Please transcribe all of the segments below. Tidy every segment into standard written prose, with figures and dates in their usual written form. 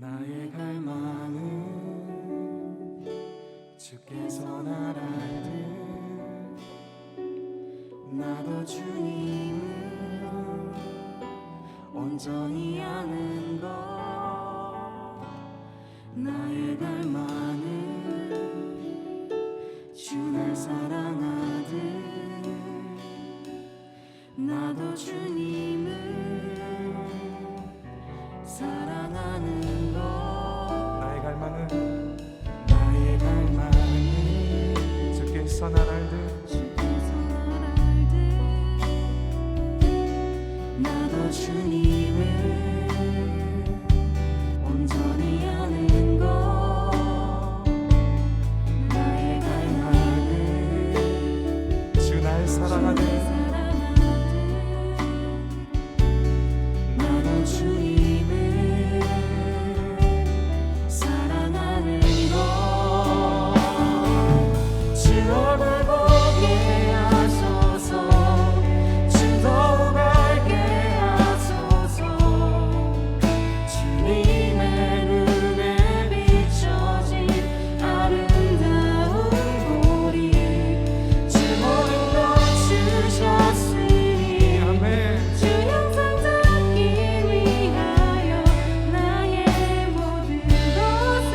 나의 갈망은 주께서 날 알듯 나도 주님을 온전히 아는 것. 나의 갈망은 주 날 사랑하듯 나도 주님을 사랑하는 것. 나의 갈망은 주께서 날 알듯 나도 주님을 온전히 아는 것. 나의 갈망은 주 날 사랑하듯 나도 주님을 사랑하는 것. 주 얼굴 보게 하소서. 주 더욱 알게 하소서. 주님의 눈에 비춰진 아름다운 보리. 주 모든 것 주셨으니 아멘. 주 영상 담기 위하여 나의 모든 것을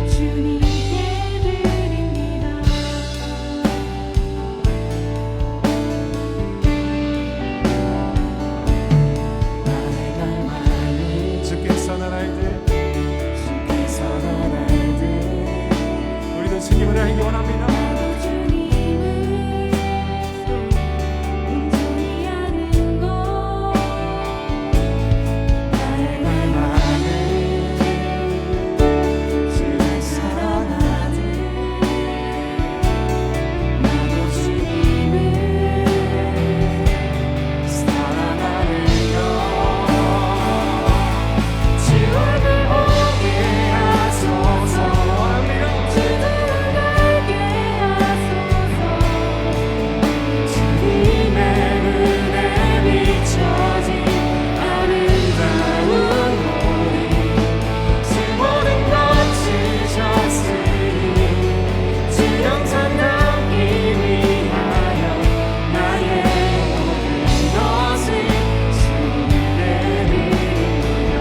주님께 드립니다. 나의 갈망은 주께서 날 알듯 주께서 날 알듯 우리도 주님을 알기 원합니다. 나도 주님을 온전히 아는 것. 나의 갈망은 주를 사랑하듯 나도 주님을 사랑하는 것. 주 얼굴 보게 하소서. 주 더욱 알게 하소서. 주님의 눈에 비춰진 아름다운 보리. 주 모든 것 주셨으니 주 영상 담기 위하여 나의 모든 것을 주님께 드립니다.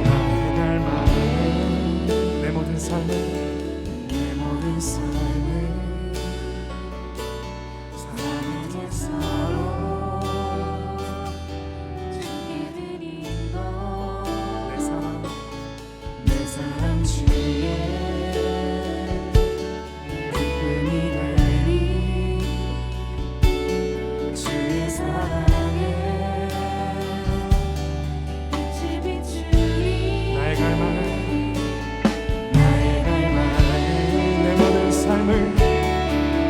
나의 갈망은 내 모든 삶을 내 모든 삶을 사랑의 제사로 주께 드린 것. 내 사랑 주의 기쁨이 되리. 주의 사랑에 빛이 비추리. 나의 갈망은 나의 갈망은 내 모든 삶을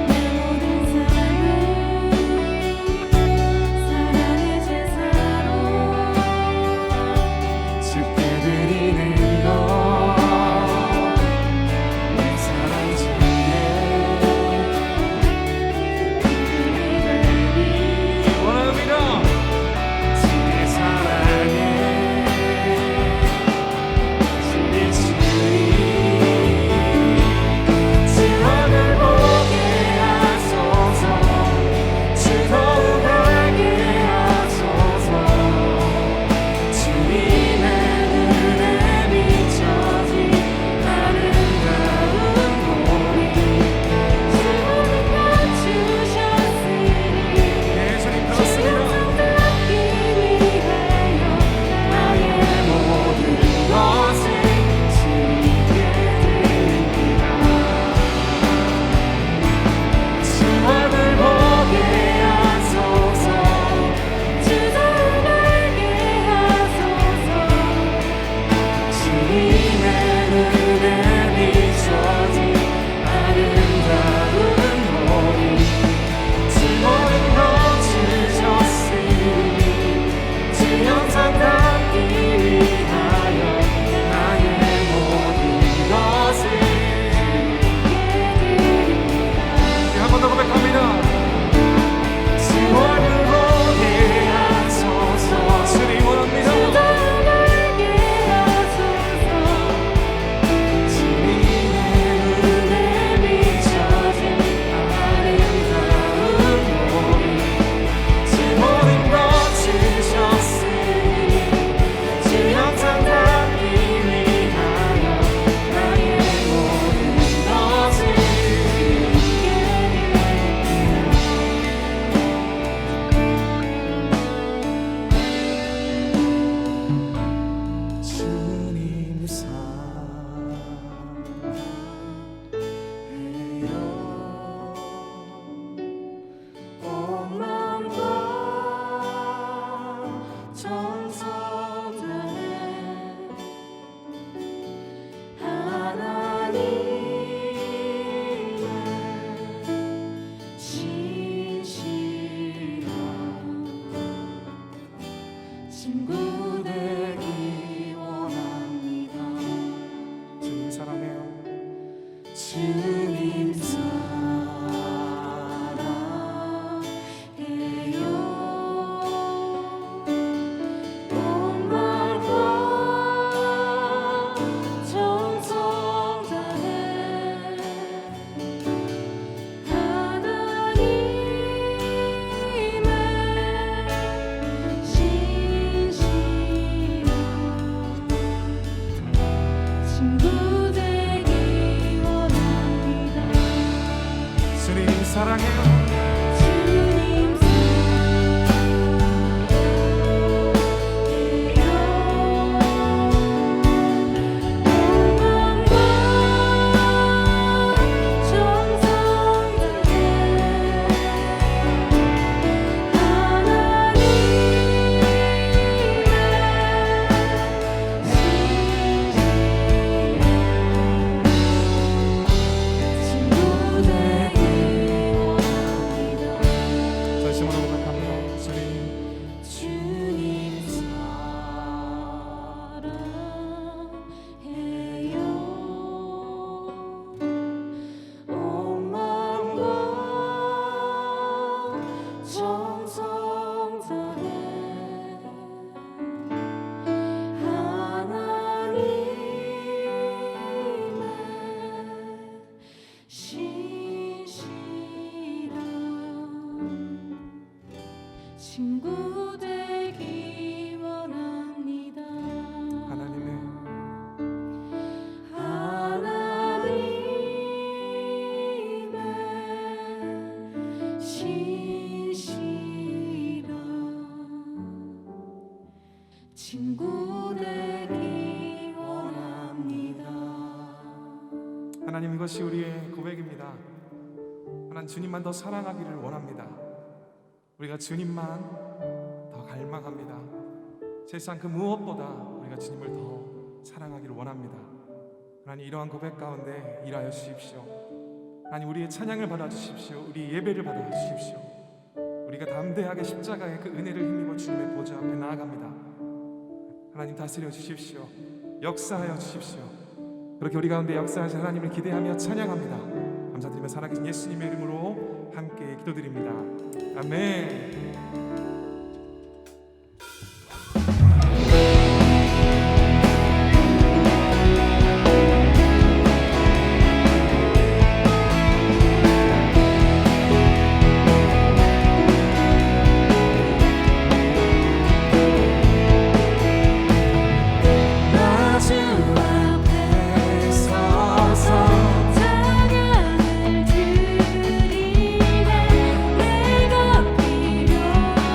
내 모든 삶을 사랑의 제사로 주께 드리는 것. 내 사랑 주의 기쁨이 되리. 원합니다. 주의 사랑에 빛이 비추리. 주 얼굴 주님 사랑해요. 온 마음과 정성 다해 하나님의 신실한 친구 되기 원합니다. 주님 사랑해요. 주님 전심으로 고백합니다. 주님 주님 사랑해요. 온 마음과 정성 다해 하나님의 신실한 친구 되기 원합니다. 하나님의 신실한 친구 되기 원합니다. 하나님, 이것이 우리의 고백입니다. 하나님, 주님만 더 사랑하기를 원합니다. 우리가 주님만 더 갈망합니다. 세상 그 무엇보다 우리가 주님을 더 사랑하기를 원합니다. 하나님, 이러한 고백 가운데 일하여 주십시오. 하나님, 우리의 찬양을 받아주십시오. 우리 예배를 받아주십시오. 우리가 담대하게 십자가의 그 은혜를 힘입어 주님의 보좌 앞에 나아갑니다. 하나님, 다스려 주십시오. 역사하여 주십시오. 그렇게 우리 가운데 역사하신 하나님을 기대하며 찬양합니다. 감사드리며 살아계신 예수님의 이름으로 함께 기도드립니다. 아멘. 주 앞에 서서 찬양을 드리네. 내가 필요한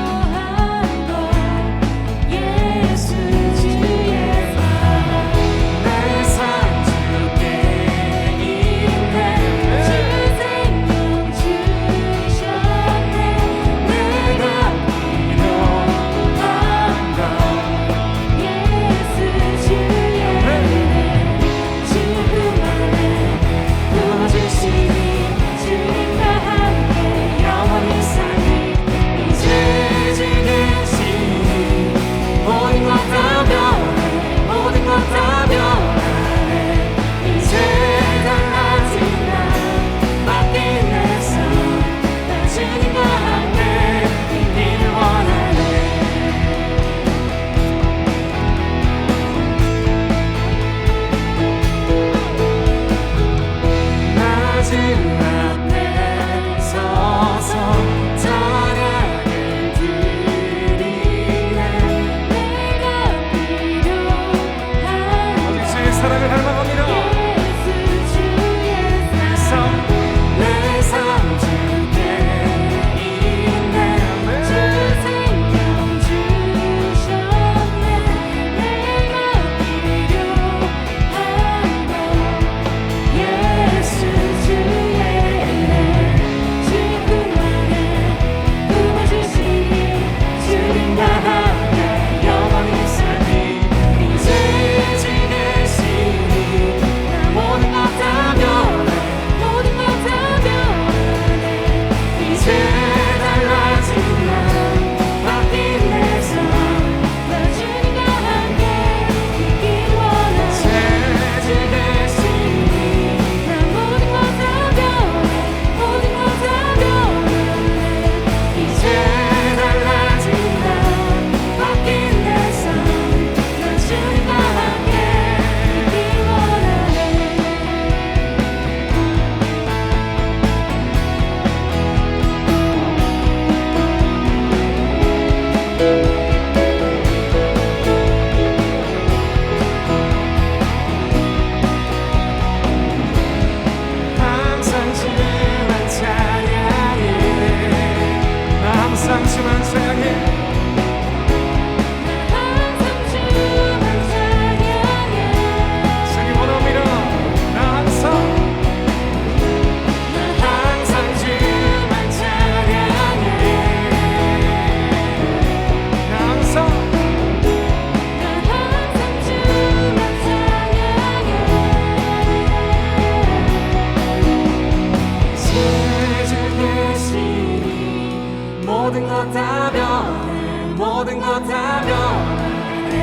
것 다 변해 모든 것 다 변해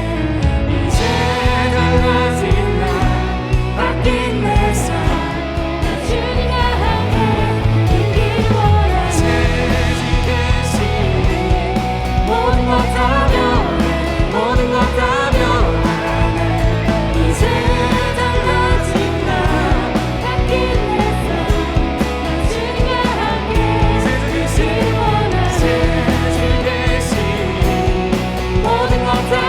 이제 달라진 나 바뀐 내 삶 주님과 함께 있길 원하네 새지게 시리 모든 것 다 변해 모든 것 다 변하네 이제 달라진 나 바뀐 내 삶 주님과 함께 있길 원하네 새지게 시리 모든 것 다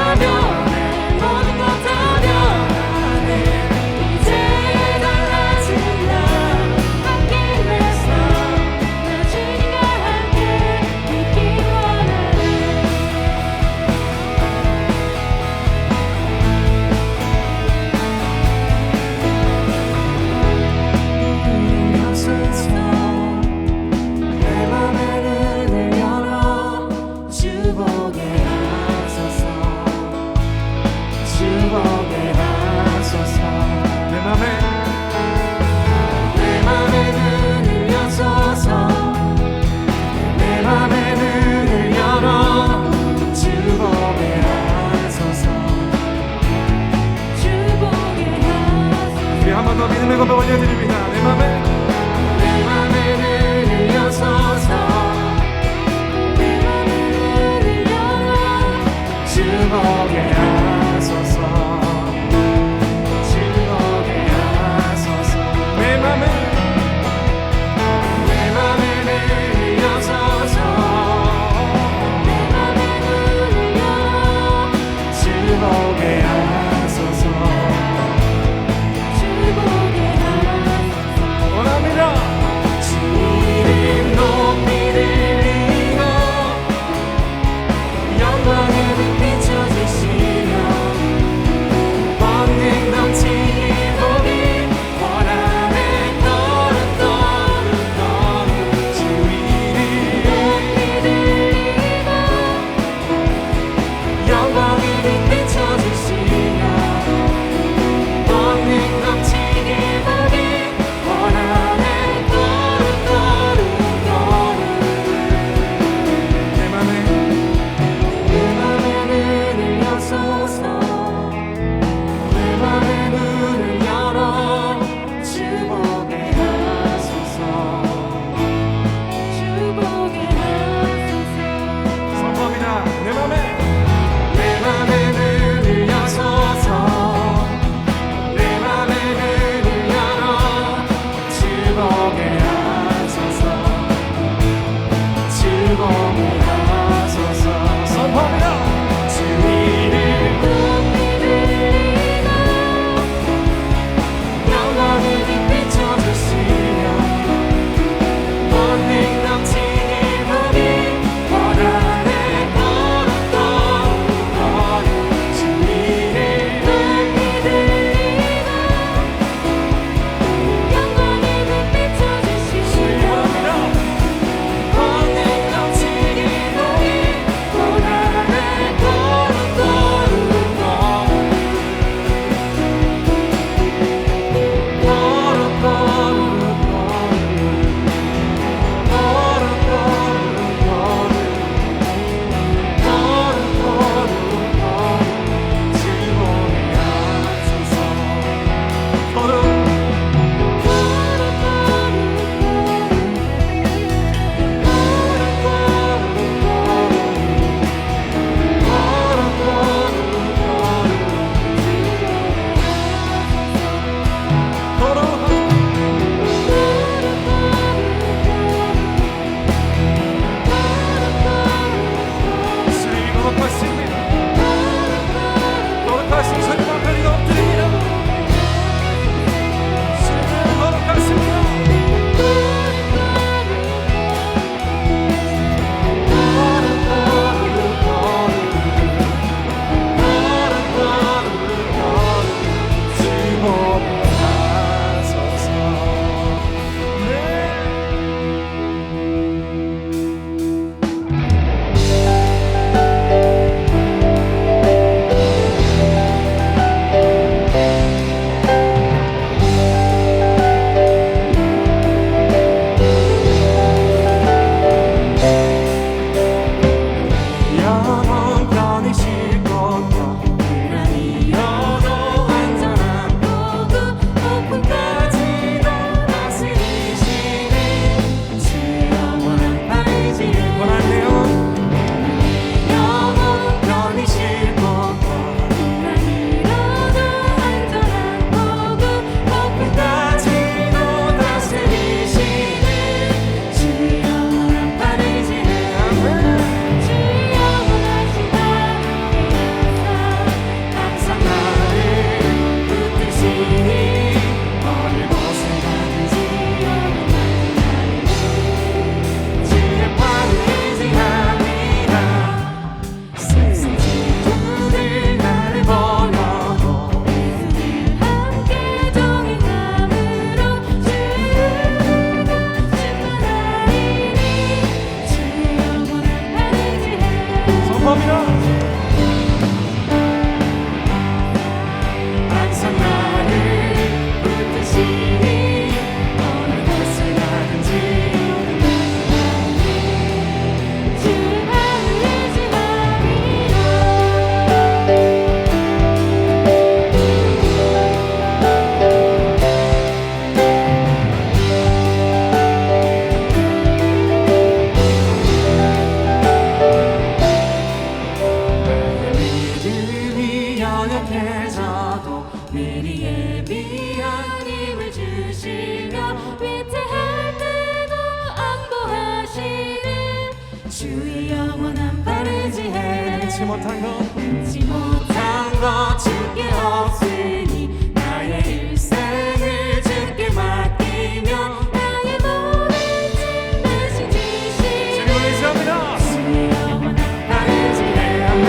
못한 것 잊지 못한 것 주께 없으니 나의 일생을 주께 맡기며 나의 모든 짐 대신 지시니 주님을 의지합니다. 주의 영원한 나를 지혜하며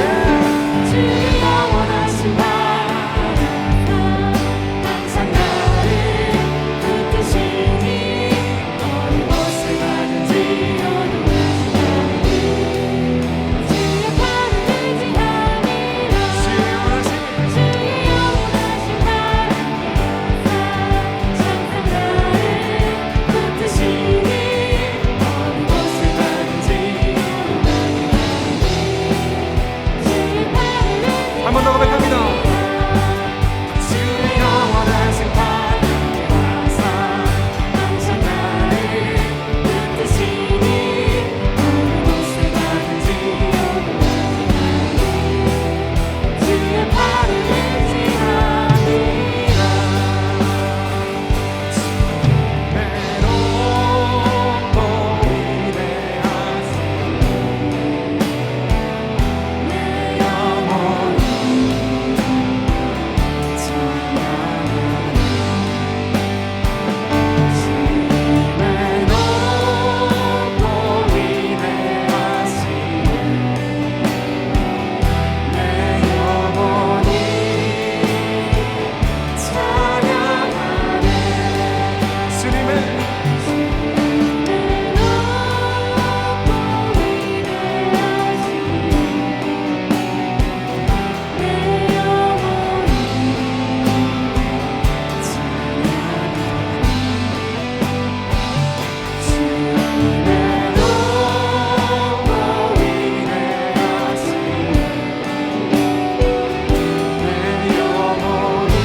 주의 영원하신 바라사 항상 나를 붙드시니 어느 곳에 가든지 어느 곳에 가든지 주의 팔을 의지하리라 주의 원하신 주의 영원하신 바라사 항상 나를 붙드시니 어느 곳에 가든지 주의 팔을 한 번 더 고백합니다. 주의 영원하신 바라사 항상 나를 붙드시니 어느 곳에 가든지 주의 팔을 의지하리라 외롭고 위대하신 내 영혼이 외롭고 위대하신 내 영혼이 찬양하네 주님의 외롭고 위대하신 내 영혼이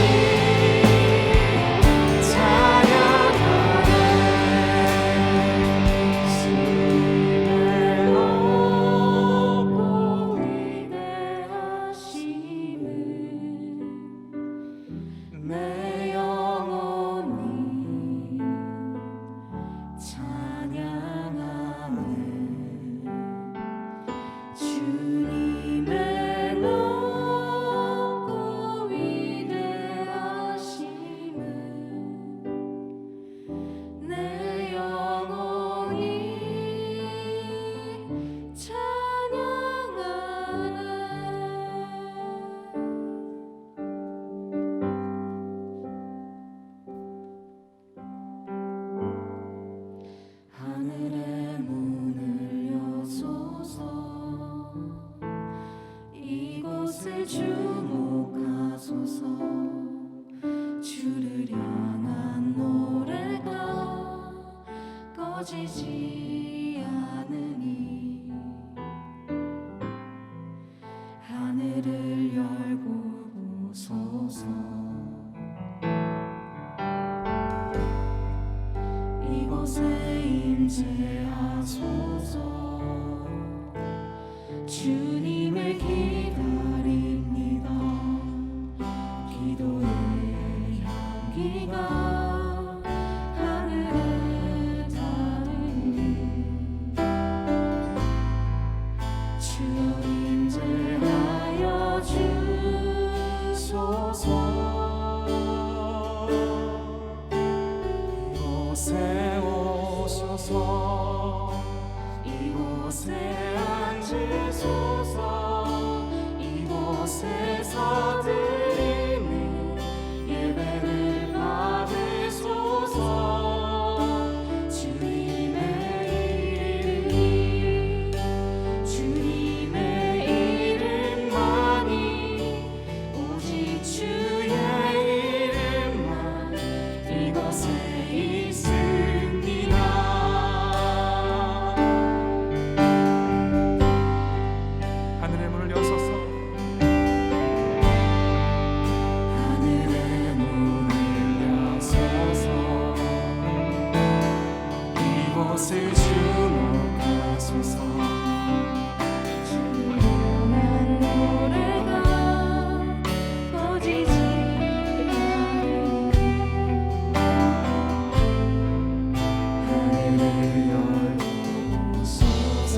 내 영혼이 찬양하네 주님의 높고 위대하심을 내 영혼이 찬양하네 하늘의 문을 여소서 이곳을 주목하소서 주를 향한 노래가 꺼지지 않으니 하늘을 열고 보소서 이곳에 임재하소서 주님을 기다립니다 기도의 향기가 하늘에 닿으니 주여 임재하여 주소서 이곳에 오셔서 이곳에 앉으소서 이곳에서 드리는 예배를 받으소서 주님의 이름만이 오직 주의 이름만 이곳에 있습니다 하늘의 문을 여소서 하늘의 문을 여소서 이곳을 주목하소서 주를 향한 노래가 꺼지지 않으니 하늘을 열고 보소서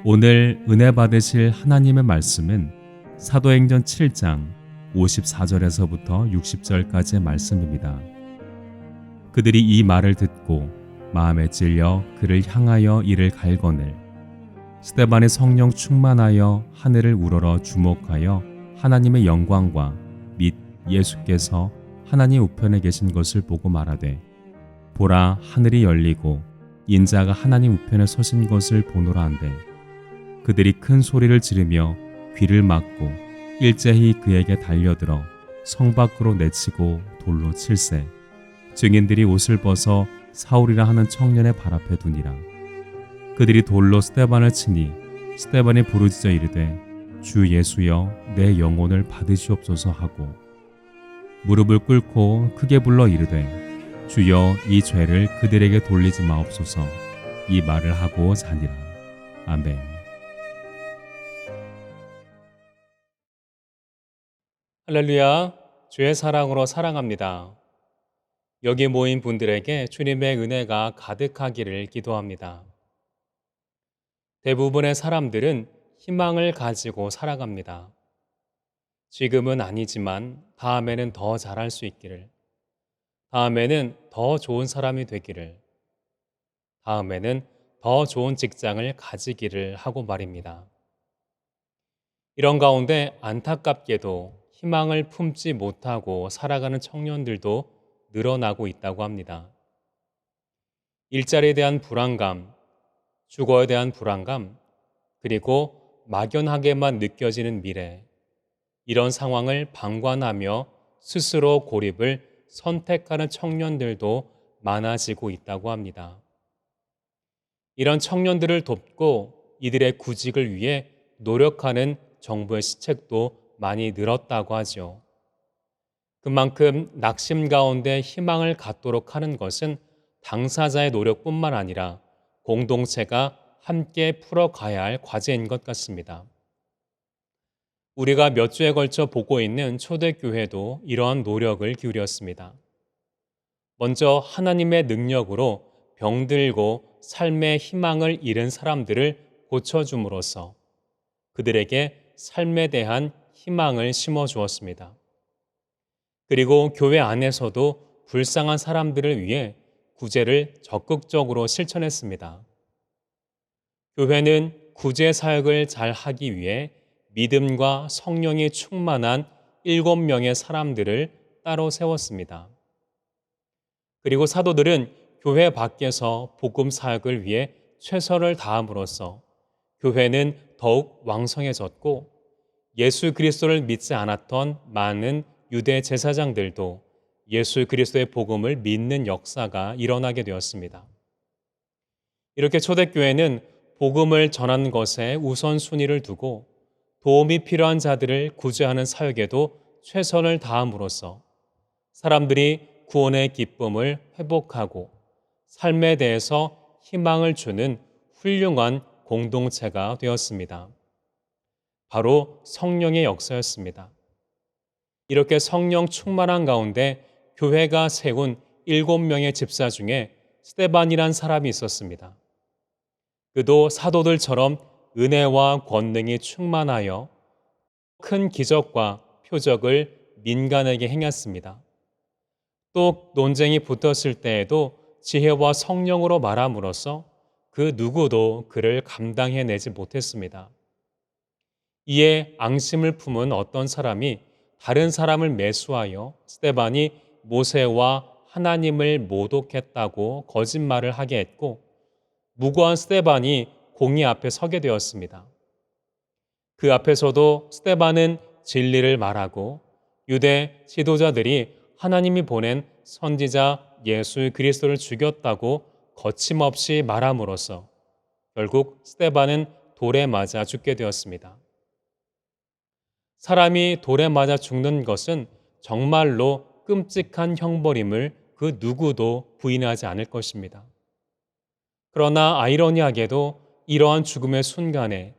오늘 은혜 받으실 하나님의 말씀은 사도행전 7장 54절에서부터 60절까지의 말씀입니다. 그들이 이 말을 듣고 마음에 찔려 그를 향하여 이를 갈거늘 스데반이 성령 충만하여 하늘을 우러러 주목하여 하나님의 영광과 및 예수께서 하나님 우편에 계신 것을 보고 말하되 보라 하늘이 열리고 인자가 하나님 우편에 서신 것을 보노라 한데 그들이 큰 소리를 지르며 귀를 막고 일제히 그에게 달려들어 성 밖으로 내치고 돌로 칠세 증인들이 옷을 벗어 사울이라 하는 청년의 발 앞에 두니라. 그들이 돌로 스데반을 치니 스데반이 부르짖어 이르되 주 예수여 내 영혼을 받으시옵소서 하고 무릎을 꿇고 크게 불러 이르되 주여 이 죄를 그들에게 돌리지 마옵소서 이 말을 하고 자니라. 아멘. 할렐루야, 주의 사랑으로 사랑합니다. 여기 모인 분들에게 주님의 은혜가 가득하기를 기도합니다. 대부분의 사람들은 희망을 가지고 살아갑니다. 지금은 아니지만 다음에는 더 잘할 수 있기를, 다음에는 더 좋은 사람이 되기를, 다음에는 더 좋은 직장을 가지기를 하고 말입니다. 이런 가운데 안타깝게도 희망을 품지 못하고 살아가는 청년들도 늘어나고 있다고 합니다. 일자리에 대한 불안감, 주거에 대한 불안감, 그리고 막연하게만 느껴지는 미래, 이런 상황을 방관하며 스스로 고립을 선택하는 청년들도 많아지고 있다고 합니다. 이런 청년들을 돕고 이들의 구직을 위해 노력하는 정부의 시책도 많이 늘었다고 하죠. 그만큼 낙심 가운데 희망을 갖도록 하는 것은 당사자의 노력뿐만 아니라 공동체가 함께 풀어가야 할 과제인 것 같습니다. 우리가 몇 주에 걸쳐 보고 있는 초대교회도 이러한 노력을 기울였습니다. 먼저 하나님의 능력으로 병들고 삶의 희망을 잃은 사람들을 고쳐줌으로써 그들에게 삶에 대한 희망을 심어주었습니다. 그리고 교회 안에서도 불쌍한 사람들을 위해 구제를 적극적으로 실천했습니다. 교회는 구제 사역을 잘 하기 위해 믿음과 성령이 충만한 7명의 사람들을 따로 세웠습니다. 그리고 사도들은 교회 밖에서 복음 사역을 위해 최선을 다함으로써 교회는 더욱 왕성해졌고 예수 그리스도를 믿지 않았던 많은 유대 제사장들도 예수 그리스도의 복음을 믿는 역사가 일어나게 되었습니다. 이렇게 초대교회는 복음을 전하는 것에 우선순위를 두고 도움이 필요한 자들을 구제하는 사역에도 최선을 다함으로써 사람들이 구원의 기쁨을 회복하고 삶에 대해서 희망을 주는 훌륭한 공동체가 되었습니다. 바로 성령의 역사였습니다. 이렇게 성령 충만한 가운데 교회가 세운 7명의 집사 중에 스데반이란 사람이 있었습니다. 그도 사도들처럼 은혜와 권능이 충만하여 큰 기적과 표적을 민간에게 행했습니다. 또 논쟁이 붙었을 때에도 지혜와 성령으로 말함으로써 그 누구도 그를 감당해내지 못했습니다. 이에 앙심을 품은 어떤 사람이 다른 사람을 매수하여 스데반이 모세와 하나님을 모독했다고 거짓말을 하게 했고 무고한 스데반이 공의 앞에 서게 되었습니다. 그 앞에서도 스데반은 진리를 말하고 유대 지도자들이 하나님이 보낸 선지자 예수 그리스도를 죽였다고 거침없이 말함으로써 결국 스데반은 돌에 맞아 죽게 되었습니다. 사람이 돌에 맞아 죽는 것은 정말로 끔찍한 형벌임을 그 누구도 부인하지 않을 것입니다. 그러나 아이러니하게도 이러한 죽음의 순간에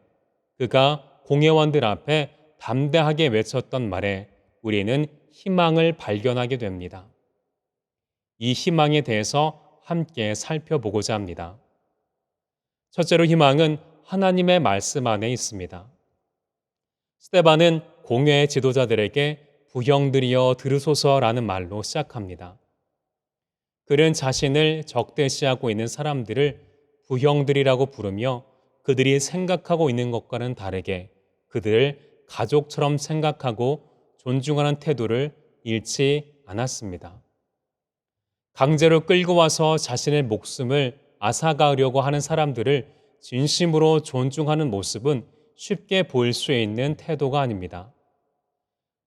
그가 공회원들 앞에 담대하게 외쳤던 말에 우리는 희망을 발견하게 됩니다. 이 희망에 대해서 함께 살펴보고자 합니다. 첫째로 희망은 하나님의 말씀 안에 있습니다. 스데반은 공회의 지도자들에게 부형들이여 들으소서라는 말로 시작합니다. 그는 자신을 적대시하고 있는 사람들을 부형들이라고 부르며 그들이 생각하고 있는 것과는 다르게 그들을 가족처럼 생각하고 존중하는 태도를 잃지 않았습니다. 강제로 끌고 와서 자신의 목숨을 앗아가려고 하는 사람들을 진심으로 존중하는 모습은 쉽게 보일 수 있는 태도가 아닙니다.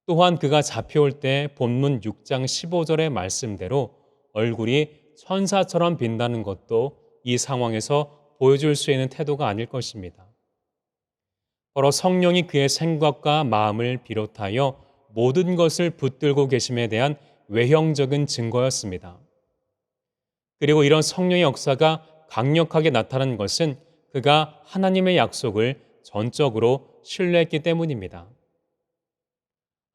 또한 그가 잡혀올 때 본문 6장 15절의 말씀대로 얼굴이 천사처럼 빛나는 것도 이 상황에서 보여줄 수 있는 태도가 아닐 것입니다. 바로 성령이 그의 생각과 마음을 비롯하여 모든 것을 붙들고 계심에 대한 외형적인 증거였습니다. 그리고 이런 성령의 역사가 강력하게 나타난 것은 그가 하나님의 약속을 전적으로 신뢰했기 때문입니다.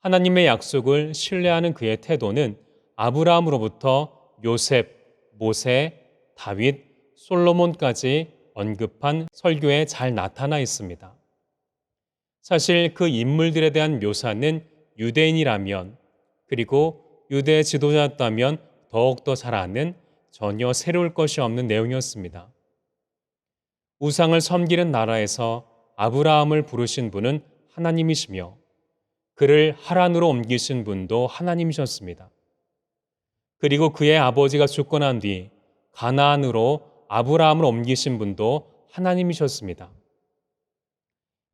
하나님의 약속을 신뢰하는 그의 태도는 아브라함으로부터 요셉, 모세, 다윗, 솔로몬까지 언급한 설교에 잘 나타나 있습니다. 사실 그 인물들에 대한 묘사는 유대인이라면 그리고 유대 지도자였다면 더욱더 잘 아는 전혀 새로울 것이 없는 내용이었습니다. 우상을 섬기는 나라에서 아브라함을 부르신 분은 하나님이시며 그를 하란으로 옮기신 분도 하나님이셨습니다. 그리고 그의 아버지가 죽고 난 뒤 가나안으로 아브라함을 옮기신 분도 하나님이셨습니다.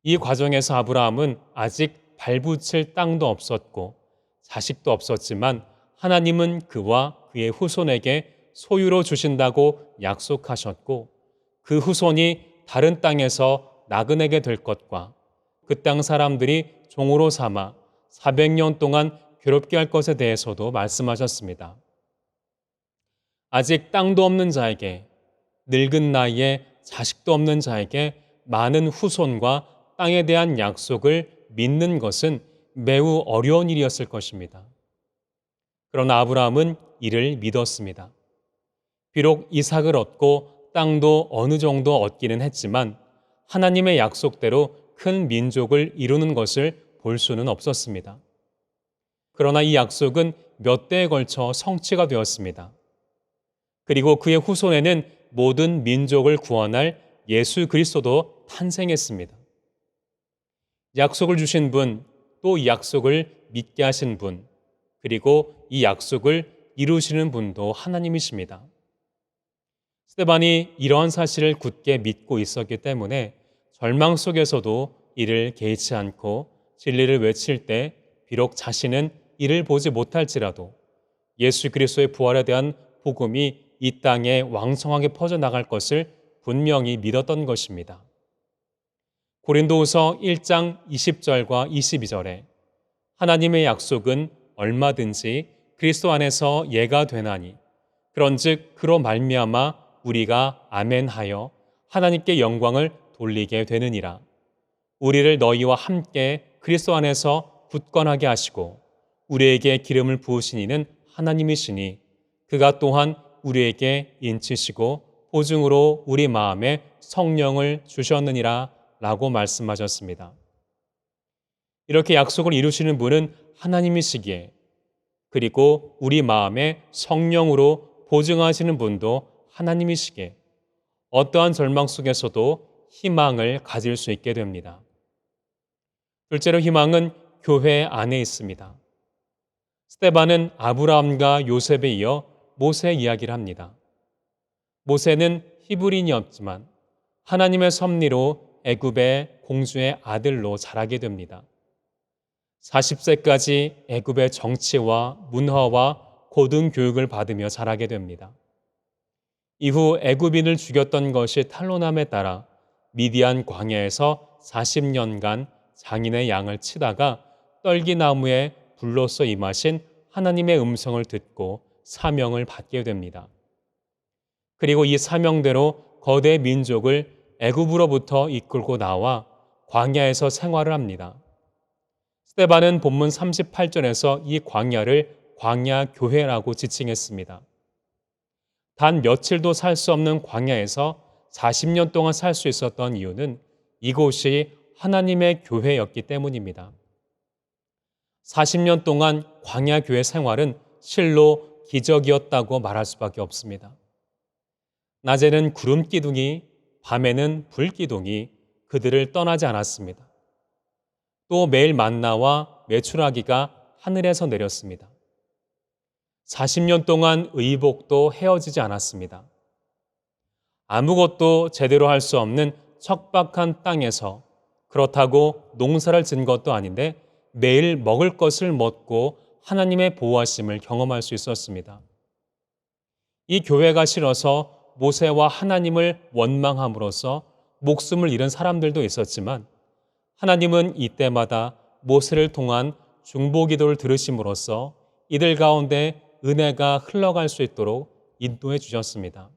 이 과정에서 아브라함은 아직 발붙일 땅도 없었고 자식도 없었지만 하나님은 그와 그의 후손에게 소유로 주신다고 약속하셨고 그 후손이 다른 땅에서 나그네게 될 것과 그 땅 사람들이 종으로 삼아 400년 동안 괴롭게 할 것에 대해서도 말씀하셨습니다. 아직 땅도 없는 자에게 늙은 나이에 자식도 없는 자에게 많은 후손과 땅에 대한 약속을 믿는 것은 매우 어려운 일이었을 것입니다. 그러나 아브라함은 이를 믿었습니다. 비록 이삭을 얻고 땅도 어느 정도 얻기는 했지만 하나님의 약속대로 큰 민족을 이루는 것을 볼 수는 없었습니다. 그러나 이 약속은 몇 대에 걸쳐 성취가 되었습니다. 그리고 그의 후손에는 모든 민족을 구원할 예수 그리스도도 탄생했습니다. 약속을 주신 분, 또 이 약속을 믿게 하신 분, 그리고 이 약속을 이루시는 분도 하나님이십니다. 스데반이 이러한 사실을 굳게 믿고 있었기 때문에 절망 속에서도 이를 개의치 않고 진리를 외칠 때 비록 자신은 이를 보지 못할지라도 예수 그리스도의 부활에 대한 복음이 이 땅에 왕성하게 퍼져나갈 것을 분명히 믿었던 것입니다. 고린도후서 1장 20절과 22절에 하나님의 약속은 얼마든지 그리스도 안에서 예가 되나니 그런즉 그로 말미암아 우리가 아멘하여 하나님께 영광을 돌리게 되느니라. 우리를 너희와 함께 그리스도 안에서 굳건하게 하시고 우리에게 기름을 부으신 이는 하나님이시니 그가 또한 우리에게 인치시고 보증으로 우리 마음에 성령을 주셨느니라 라고 말씀하셨습니다. 이렇게 약속을 이루시는 분은 하나님이시기에 그리고 우리 마음에 성령으로 보증하시는 분도 하나님이시기에 어떠한 절망 속에서도 희망을 가질 수 있게 됩니다. 둘째로 희망은 교회 안에 있습니다. 스데반은 아브라함과 요셉에 이어 모세 이야기를 합니다. 모세는 히브리인이었지만 하나님의 섭리로 애굽의 공주의 아들로 자라게 됩니다. 40세까지 애굽의 정치와 문화와 고등교육을 받으며 자라게 됩니다. 이후 애굽인을 죽였던 것이 탄로남에 따라 미디안 광야에서 40년간 장인의 양을 치다가 떨기나무에 불로써 임하신 하나님의 음성을 듣고 사명을 받게 됩니다. 그리고 이 사명대로 거대 민족을 애굽으로부터 이끌고 나와 광야에서 생활을 합니다. 스데반은 본문 38절에서 이 광야를 광야교회라고 지칭했습니다. 단 며칠도 살 수 없는 광야에서 40년 동안 살 수 있었던 이유는 이곳이 하나님의 교회였기 때문입니다. 40년 동안 광야 교회 생활은 실로 기적이었다고 말할 수밖에 없습니다. 낮에는 구름 기둥이, 밤에는 불 기둥이 그들을 떠나지 않았습니다. 또 매일 만나와 메추라기가 하늘에서 내렸습니다. 40년 동안 의복도 헤어지지 않았습니다. 아무것도 제대로 할 수 없는 척박한 땅에서 그렇다고 농사를 지은 것도 아닌데 매일 먹을 것을 먹고 하나님의 보호하심을 경험할 수 있었습니다. 이 교회가 싫어서 모세와 하나님을 원망함으로써 목숨을 잃은 사람들도 있었지만 하나님은 이때마다 모세를 통한 중보기도를 들으심으로써 이들 가운데 은혜가 흘러갈 수 있도록 인도해 주셨습니다.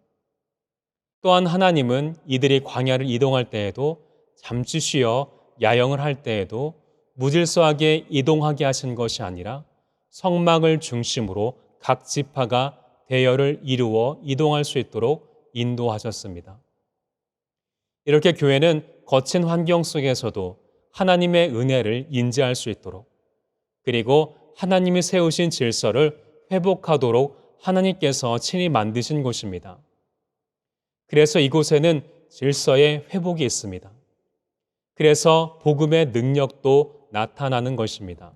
또한 하나님은 이들이 광야를 이동할 때에도 잠시 쉬어 야영을 할 때에도 무질서하게 이동하게 하신 것이 아니라 성막을 중심으로 각 지파가 대열을 이루어 이동할 수 있도록 인도하셨습니다. 이렇게 교회는 거친 환경 속에서도 하나님의 은혜를 인지할 수 있도록 그리고 하나님이 세우신 질서를 회복하도록 하나님께서 친히 만드신 곳입니다. 그래서 이곳에는 질서의 회복이 있습니다. 그래서 복음의 능력도 나타나는 것입니다.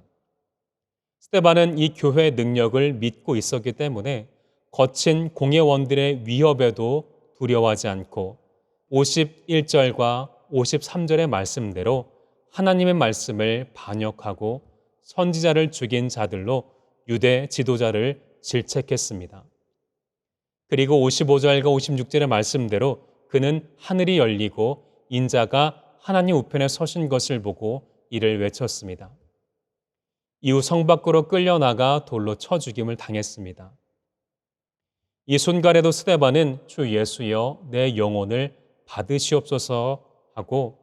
스데반은 이 교회의 능력을 믿고 있었기 때문에 거친 공예원들의 위협에도 두려워하지 않고 51절과 53절의 말씀대로 하나님의 말씀을 반역하고 선지자를 죽인 자들로 유대 지도자를 질책했습니다. 그리고 55절과 56절의 말씀대로 그는 하늘이 열리고 인자가 하나님 우편에 서신 것을 보고 이를 외쳤습니다. 이후 성 밖으로 끌려나가 돌로 쳐 죽임을 당했습니다. 이 순간에도 스데반은 주 예수여 내 영혼을 받으시옵소서 하고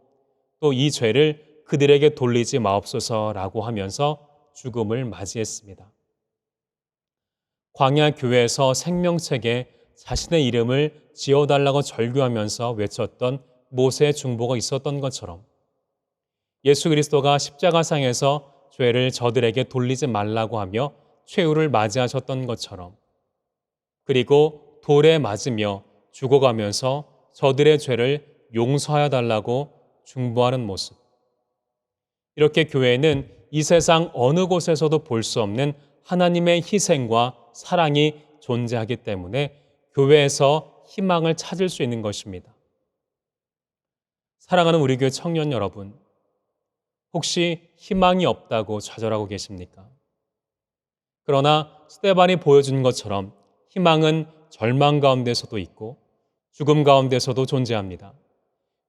또 이 죄를 그들에게 돌리지 마옵소서라고 하면서 죽음을 맞이했습니다. 광야 교회에서 생명책에 자신의 이름을 지어달라고 절규하면서 외쳤던 모세의 중보가 있었던 것처럼 예수 그리스도가 십자가상에서 죄를 저들에게 돌리지 말라고 하며 최후를 맞이하셨던 것처럼 그리고 돌에 맞으며 죽어가면서 저들의 죄를 용서하여 달라고 중보하는 모습. 이렇게 교회는 이 세상 어느 곳에서도 볼 수 없는 하나님의 희생과 사랑이 존재하기 때문에 교회에서 희망을 찾을 수 있는 것입니다. 사랑하는 우리 교회 청년 여러분, 혹시 희망이 없다고 좌절하고 계십니까? 그러나 스데반이 보여준 것처럼 희망은 절망 가운데서도 있고 죽음 가운데서도 존재합니다.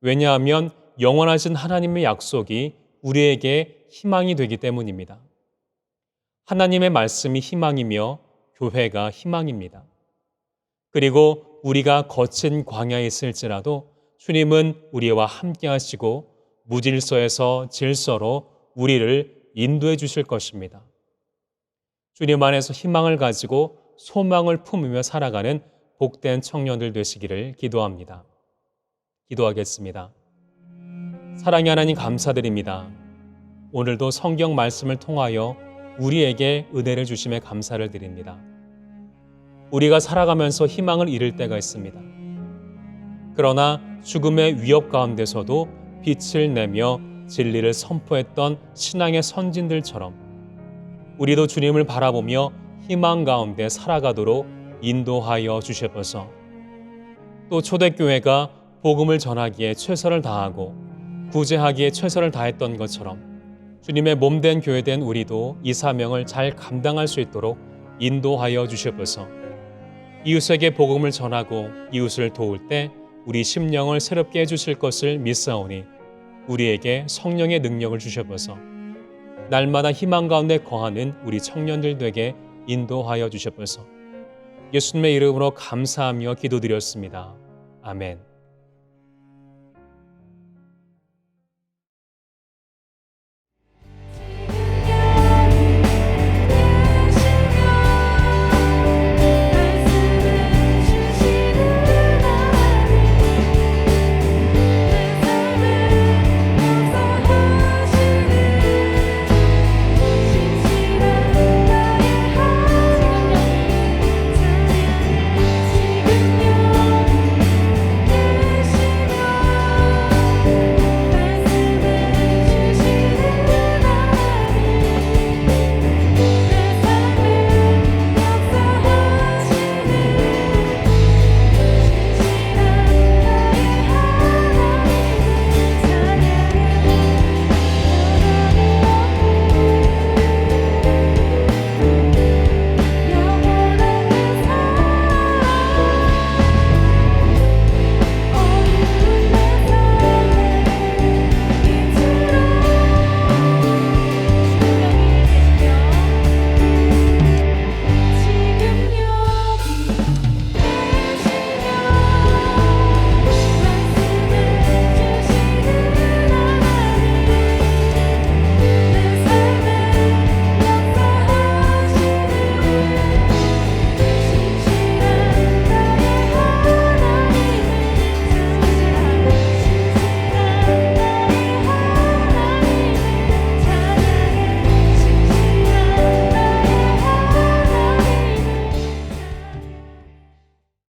왜냐하면 영원하신 하나님의 약속이 우리에게 희망이 되기 때문입니다. 하나님의 말씀이 희망이며 교회가 희망입니다. 그리고 우리가 거친 광야에 있을지라도 주님은 우리와 함께 하시고 무질서에서 질서로 우리를 인도해 주실 것입니다. 주님 안에서 희망을 가지고 소망을 품으며 살아가는 복된 청년들 되시기를 기도합니다. 기도하겠습니다. 사랑의 하나님 감사드립니다. 오늘도 성경 말씀을 통하여 우리에게 은혜를 주심에 감사를 드립니다. 우리가 살아가면서 희망을 잃을 때가 있습니다. 그러나 죽음의 위협 가운데서도 빛을 내며 진리를 선포했던 신앙의 선진들처럼 우리도 주님을 바라보며 희망 가운데 살아가도록 인도하여 주셔서 또 초대교회가 복음을 전하기에 최선을 다하고 구제하기에 최선을 다했던 것처럼 주님의 몸된 교회된 우리도 이 사명을 잘 감당할 수 있도록 인도하여 주셔서 이웃에게 복음을 전하고 이웃을 도울 때 우리 심령을 새롭게 해주실 것을 믿사오니 우리에게 성령의 능력을 주셔서 날마다 희망 가운데 거하는 우리 청년들 되게 인도하여 주셔서 예수님의 이름으로 감사하며 기도드렸습니다. 아멘.